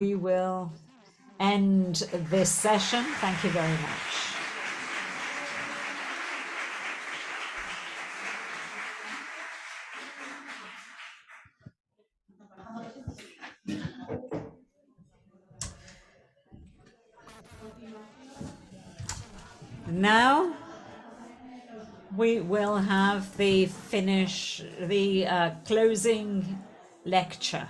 We will end this session. Thank you very much. Now we will have the closing lecture.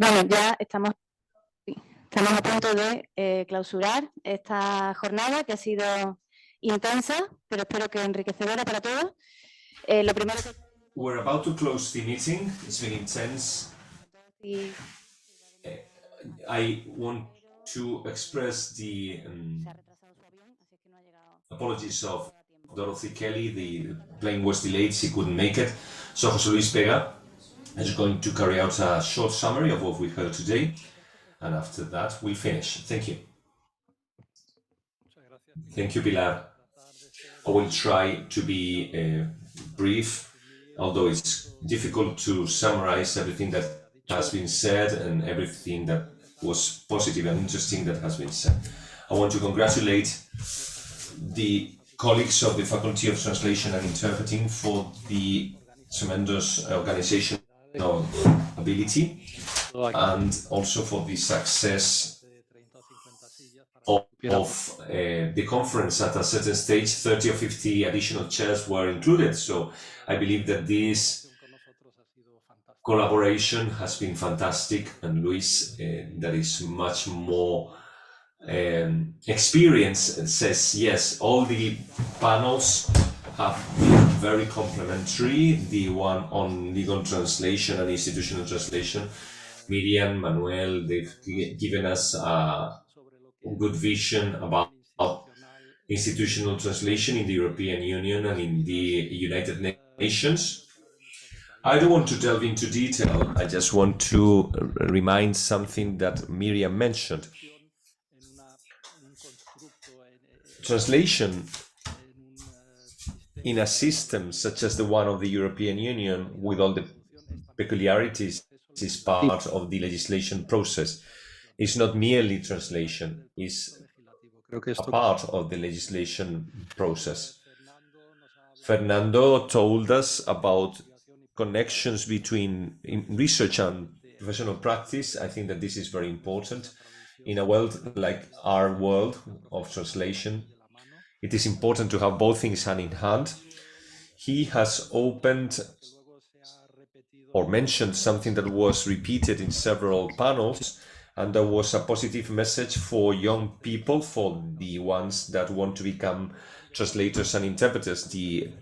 Bueno, ya estamos a punto de clausurar esta jornada que ha sido intensa, pero espero que enriquecedora para todos. Lo primero que... We're about to close the meeting. It's been intense. I want to express the apologies of Dorothy Kelly. The plane was delayed, she couldn't make it. So José Luis Vega is going to carry out a short summary of what we heard today, and after that we'll finish. Thank you. Thank you, Pilar. I will try to be brief, although it's difficult to summarize everything that has been said and everything that was positive and interesting that has been said. I want to congratulate the colleagues of the Faculty of Translation and Interpreting for the tremendous organizational ability and also for the success of the conference. At a certain stage, 30 or 50 additional chairs were included. So I believe that this collaboration has been fantastic, and Luis, that is much more experience, says yes, all the panels have been very complementary. The one on legal translation and institutional translation, Miriam, Manuel, they've given us a good vision about institutional translation in the European Union and in the United Nations. I don't want to delve into detail. I just want to remind something that Miriam mentioned. Translation in a system such as the one of the European Union, with all the peculiarities, is part of the legislation process. It's not merely translation, it's a part of the legislation process. Fernando told us about connections between research and professional practice. I think that this is very important. In a world like our world of translation, it is important to have both things hand in hand. He has opened or mentioned something that was repeated in several panels, and there was a positive message for young people, for the ones that want to become translators and interpreters, the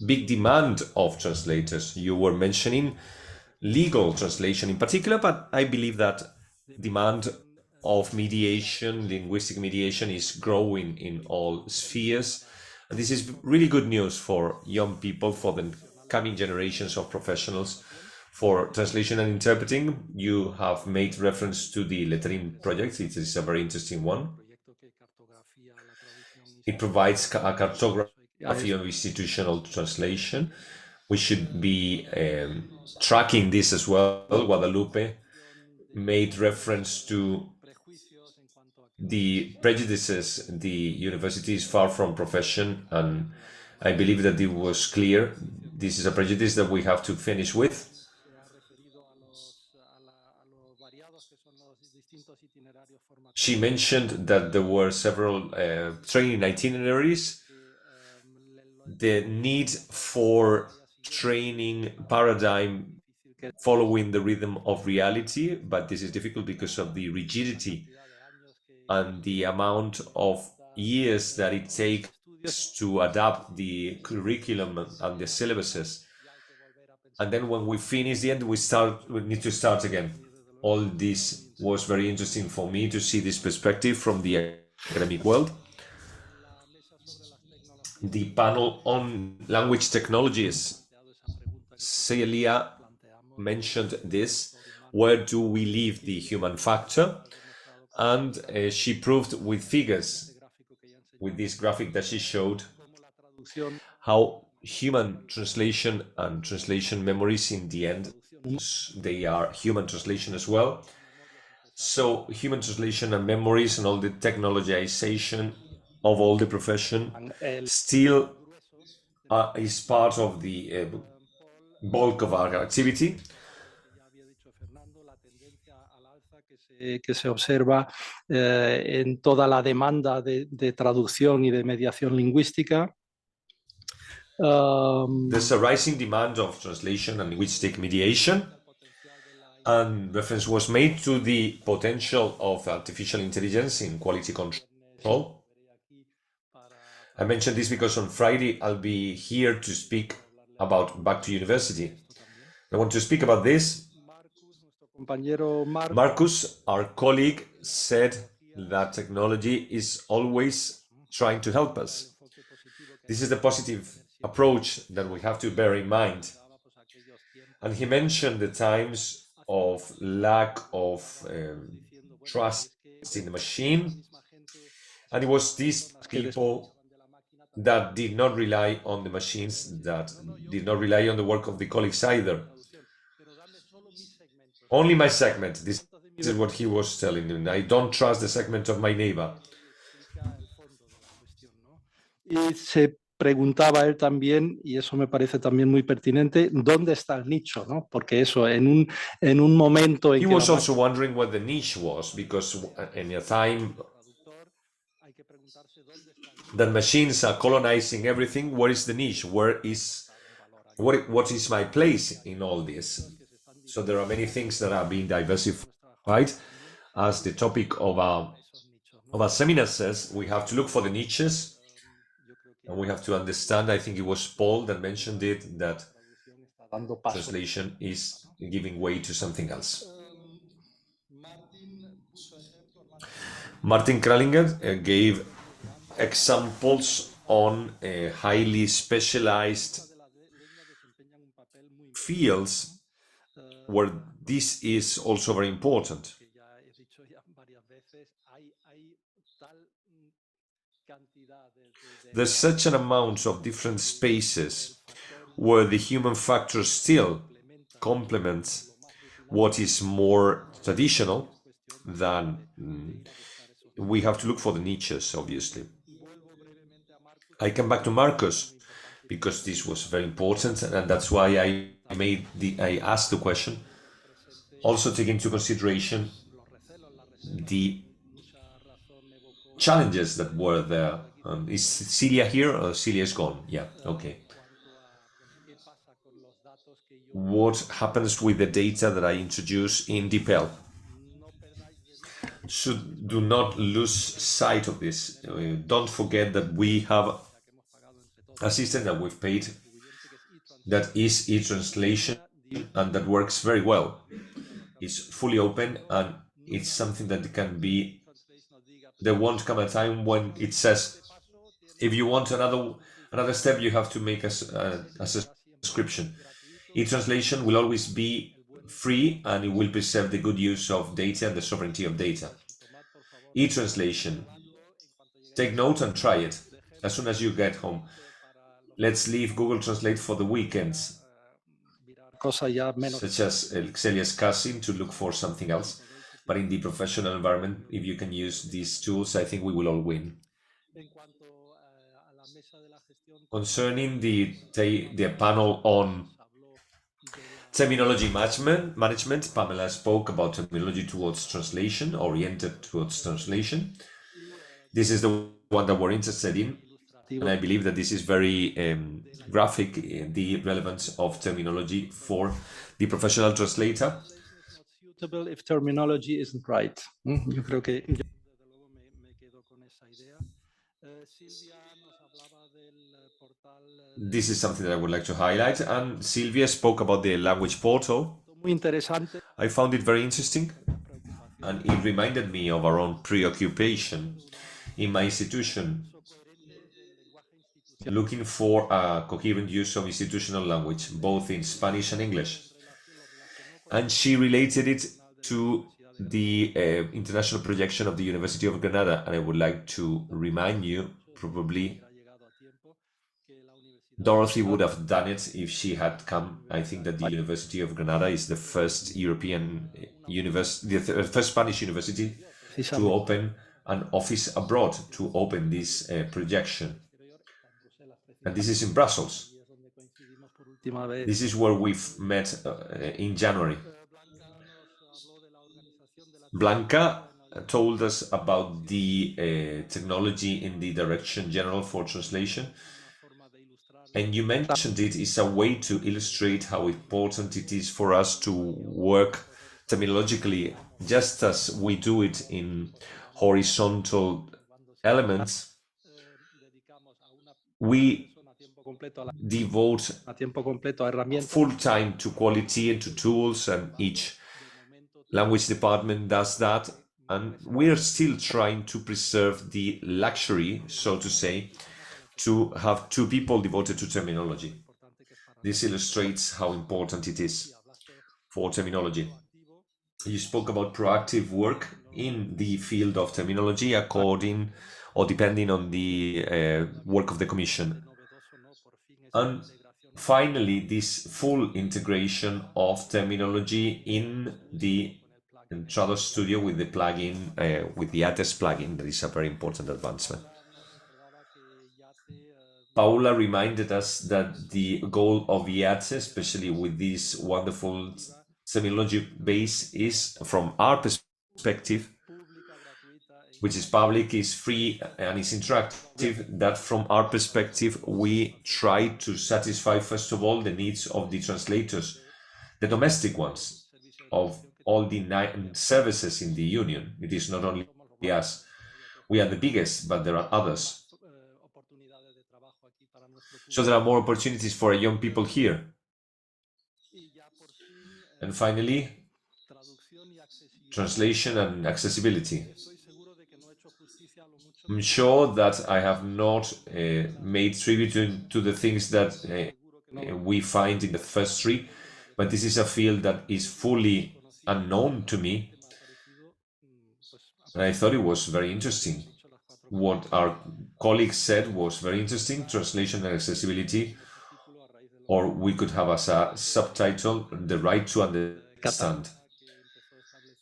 big demand of translators. You were mentioning legal translation in particular, but I believe that demand of mediation, linguistic mediation, is growing in all spheres. And this is really good news for young people, for the coming generations of professionals. For translation and interpreting, you have made reference to the lettering project. It is a very interesting one. It provides a cartography of institutional translation. We should be tracking this as well. Guadalupe made reference to the prejudices. The university is far from profession, and I believe that it was clear. This is a prejudice that we have to finish with. She mentioned that there were several training itineraries. The need for training paradigm following the rhythm of reality, but this is difficult because of the rigidity and the amount of years that it takes to adapt the curriculum and the syllabuses. And then when we finish the end, we need to start again. All this was very interesting for me to see this perspective from the academic world. The panel on language technologies, Celia mentioned this. Where do we leave the human factor? And she proved with figures, with this graphic that she showed, how human translation and translation memories, in the end, they are human translation as well. So human translation and memories and all the technologization of all the profession still is part of the bulk of our activity. Que se observa en toda la demanda de traducción y de mediación lingüística. There's a rising demand of translation and linguistic mediation, and reference was made to the potential of artificial intelligence in quality control. I mentioned this because on Friday I'll be here to speak about Back to University. I want to speak about this. Marcus, our colleague, said that technology is always trying to help us. This is the positive approach that we have to bear in mind. And he mentioned the times of lack of trust in the machine. And it was these people that did not rely on the machines, that did not rely on the work of the colleagues either. Only my segment. This is what he was telling me. I don't trust the segment of my neighbor. Y se preguntaba él también, y eso me parece también muy pertinente, ¿dónde está el nicho? ¿No? Porque eso, en un momento en He que was also wondering what the niche was, because in a time that machines are colonizing everything, where is the niche? What is my place in all this? So there are many things that are being diversified. As the topic of our seminar says, we have to look for the niches, and we have to understand, I think it was Paul that mentioned it, that translation is giving way to something else. Martin Kralinger gave examples on highly specialized fields where this is also very important. There's such an amount of different spaces where the human factor still complements what is more traditional than we have to look for the niches, obviously. I come back to Marcos because this was very important, and that's why I asked the question. Also take into consideration the challenges that were there. Is Celia here or Celia is gone? Yeah, okay. What happens with the data that I introduce in DeepL? Do not lose sight of this. Don't forget that we have a system that we've paid that is e-translation and that works very well. It's fully open, and it's something that can be. There won't come a time when it says, if you want another step, you have to make a subscription. E-translation will always be free, and it will preserve the good use of data and the sovereignty of data. E-translation. Take note and try it as soon as you get home. Let's leave Google Translate for the weekends, such as Xelia's cousin, to look for something else. But in the professional environment, if you can use these tools, I think we will all win. Concerning the panel on terminology management, Pamela spoke about terminology towards translation, oriented towards translation. This is the one that we're interested in, and I believe that this is very graphic, the relevance of terminology for the professional translator. Suitable if terminology isn't right. Yo creo que yo desde luego me quedo con esa idea. Silvia nos hablaba del portal. This is something that I would like to highlight, and Silvia spoke about the language portal. Muy interesante. I found it very interesting, and it reminded me of our own preoccupation in my institution, looking for a coherent use of institutional language, both in Spanish and English. And she related it to the international projection of the University of Granada. And I would like to remind you, probably Dorothy would have done it if she had come. I think that the University of Granada is the first European university, the first Spanish university to open an office abroad, to open this projection. And this is in Brussels. This is where we've met in January. Blanca told us about the technology in the Direction General for Translation. And you mentioned it is a way to illustrate how important it is for us to work terminologically, just as we do it in horizontal elements. We devote full time to quality and to tools, and each language department does that. And we're still trying to preserve the luxury, so to say, to have two people devoted to terminology. This illustrates how important it is for terminology. You spoke about proactive work in the field of terminology according or depending on the work of the Commission. And finally this full integration of terminology in the Trados Studio with the plugin, with the ATES plugin. That is a very important advancement. Paula reminded us that the goal of IATSE, especially with this wonderful terminology base, is from our perspective, which is public, is free, and is interactive, that from our perspective we try to satisfy first of all the needs of the translators, the domestic ones, of all the 9 services in the union. It is not only us. We are the biggest, but there are others. So there are more opportunities for young people here. And finally, translation and accessibility. I'm sure that I have not made tribute to the things that we find in the first 3, but this is a field that is fully unknown to me. And I thought it was very interesting. What our colleagues said was very interesting, translation and accessibility, or we could have as a subtitle, the right to understand.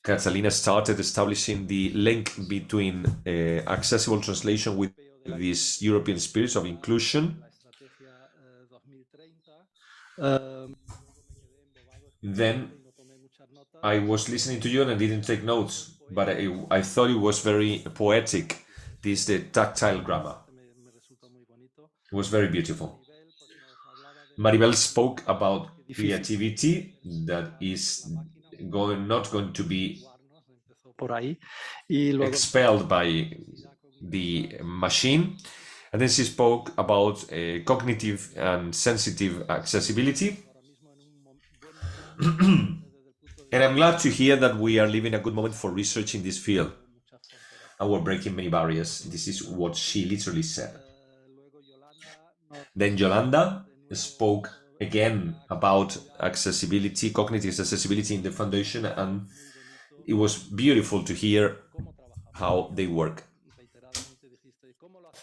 Catalina started establishing the link between accessible translation with this European spirit of inclusion. Then I was listening to you and I didn't take notes, but I thought it was very poetic, the tactile grammar. It was very beautiful. Maribel spoke about creativity that is not going to be expelled by the machine. And then she spoke about cognitive and sensitive accessibility. And I'm glad to hear that we are living a good moment for research in this field. And we're breaking many barriers. This is what she literally said. Then Yolanda spoke again about accessibility, cognitive accessibility in the foundation, and it was beautiful to hear how they work.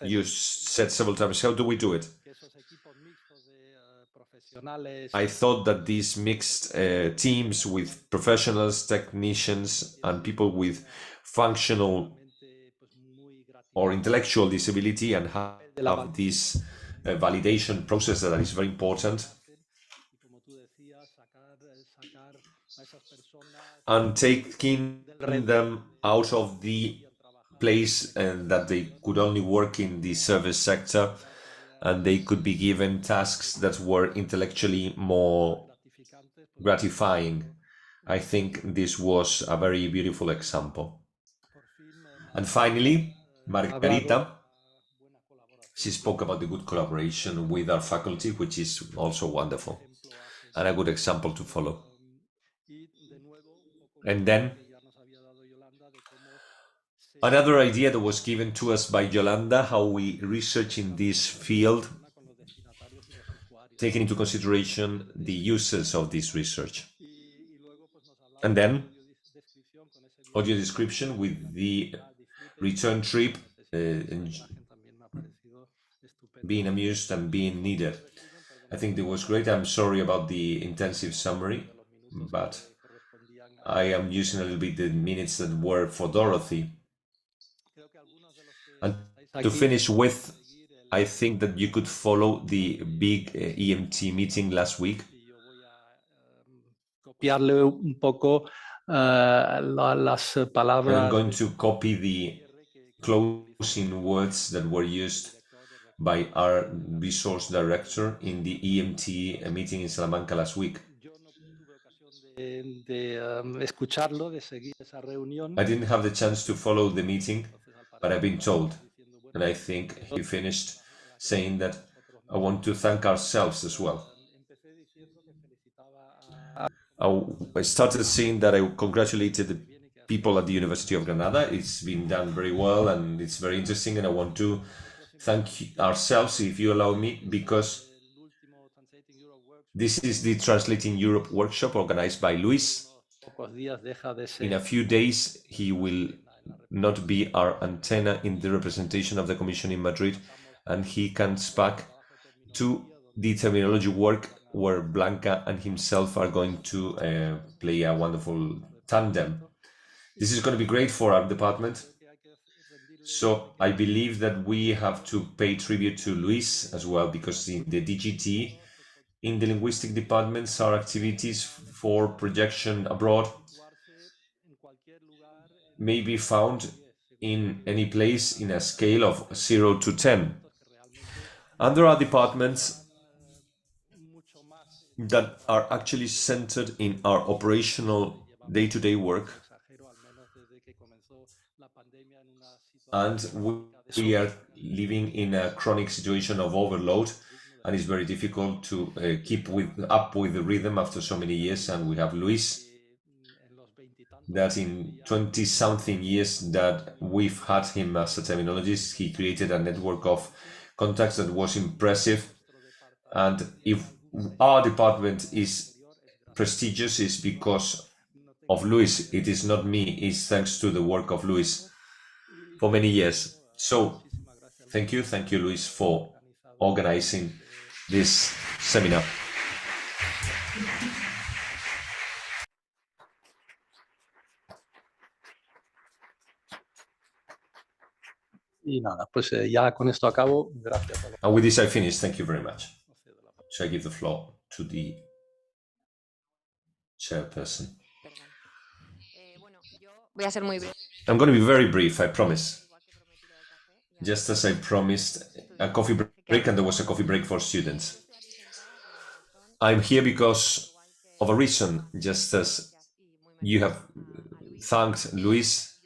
You said several times, how do we do it? I thought that these mixed teams with professionals, technicians, and people with functional or intellectual disability and have this validation process that is very important. And taking them out of the place that they could only work in the service sector, and they could be given tasks that were intellectually more gratifying. I think this was a very beautiful example. And finally, Margarita, she spoke about the good collaboration with our faculty, which is also wonderful and a good example to follow. And then another idea that was given to us by Yolanda, how we research in this field, taking into consideration the users of this research. And then audio description with the return trip, being amused and being needed. I think it was great. I'm sorry about the intensive summary, but I am using a little bit the minutes that were for Dorothy. And to finish with, I think that you could follow the big EMT meeting last week. And I'm going to copy the closing words that were used by our resource director in the EMT meeting in Salamanca last week. I didn't have the chance to follow the meeting, but I've been told, and I think he finished saying that I want to thank ourselves as well. I started saying that I congratulated the people at the University of Granada. It's been done very well and it's very interesting, and I want to thank ourselves, if you allow me, because this is the Translating Europe workshop organized by Luis. In a few days, he will not be our antenna in the representation of the Commission in Madrid, and he comes back to the terminology work where Blanca and himself are going to play a wonderful tandem. This is going to be great for our department. So I believe that we have to pay tribute to Luis as well, because in the DGT, in the linguistic departments, our activities for projection abroad may be found in any place in a scale of 0 to 10. And there are departments that are actually centered in our operational day-to-day work, and we are living in a chronic situation of overload, and it's very difficult to keep up with the rhythm after so many years. And we have Luis, that in 20-something years that we've had him as a terminologist, he created a network of contacts that was impressive. And if our department is prestigious, it's because of Luis. It is not me. It's thanks to the work of Luis for many years. So thank you, Luis, for organizing this seminar. Y nada, pues ya con esto acabo. Gracias. And with this I finish. Thank you very much. So I give the floor to the chairperson. I'm going to be very brief, I promise. Just as I promised, a coffee break, and there was a coffee break for students. I'm here because of a reason, just as you have thanked Luis.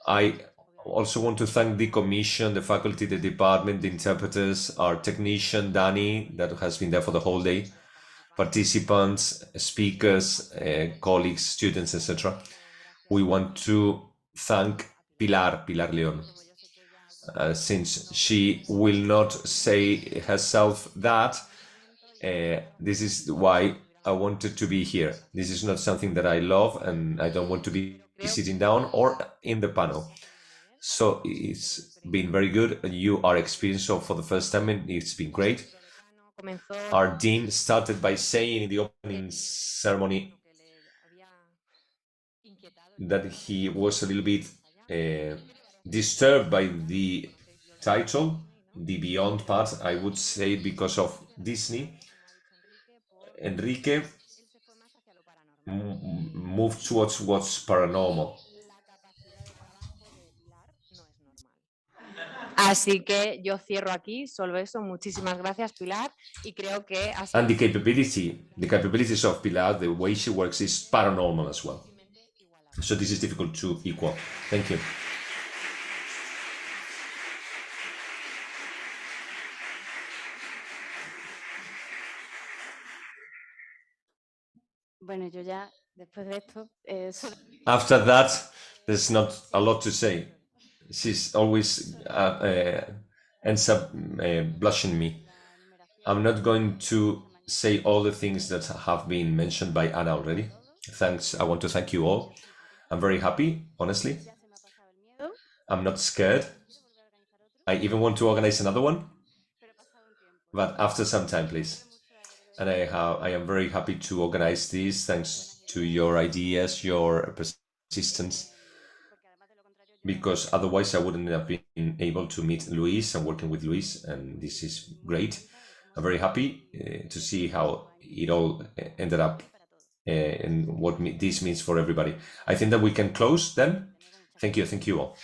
I also want to thank the commission, the faculty, the department, the interpreters, our technician, Danny, that has been there for the whole day, participants, speakers, colleagues, students, etc. We want to thank Pilar León, since she will not say herself that. This is why I wanted to be here. This is not something that I love, and I don't want to be sitting down or in the panel. So it's been very good. You are experienced for the first time, and it's been great. Our dean started by saying in the opening ceremony that he was a little bit disturbed by the title, the Beyond part, I would say, because of Disney. Enrique moved towards what's paranormal. Así que yo cierro aquí, solo eso. Muchísimas gracias, Pilar, y creo que And the capabilities of Pilar, the way she works, is paranormal as well. So this is difficult to equal. Thank you. Bueno, yo ya después de esto After that, there's not a lot to say. She's always ends up blushing me. I'm not going to say all the things that have been mentioned by Anna already. Thanks. I want to thank you all. I'm very happy, honestly. I'm not scared. I even want to organize another one, but after some time, please. And I am very happy to organize this, thanks to your ideas, your persistence, because otherwise I wouldn't have been able to meet Luis and working with Luis, and this is great. I'm very happy to see how it all ended up and what this means for everybody. I think that we can close then. Thank you all.